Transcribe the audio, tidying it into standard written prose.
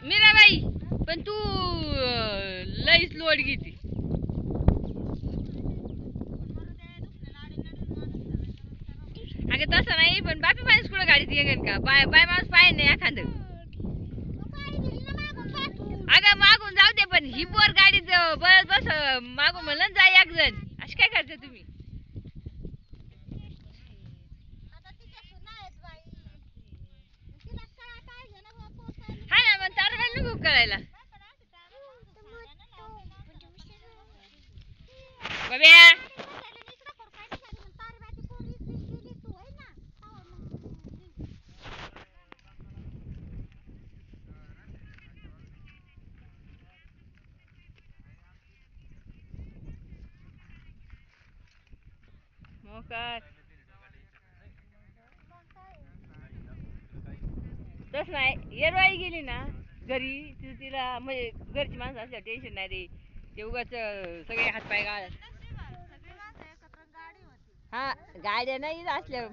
मीराबाई पण तू लईच लोड घेती. अगं तसं नाही पण बापी माणूस कुठं गाडीत येईन का बाय बाय माणूस पाय नाही एखादं. अगं मागून जाऊ दे पण ही पोर गाडीत बस बस मागून म्हणलं जा एक जण अशी काय करते तुम्ही. हा ना मग तार नको कळायला बाब्या. काय तस नाही येरवाळी गेली ना घरी तिला म्हणजे घरची माणसं असल्या टेन्शन नाही रे ते उगाच सगळे हातपाय गाळ. हा गाड्या नाही असल्या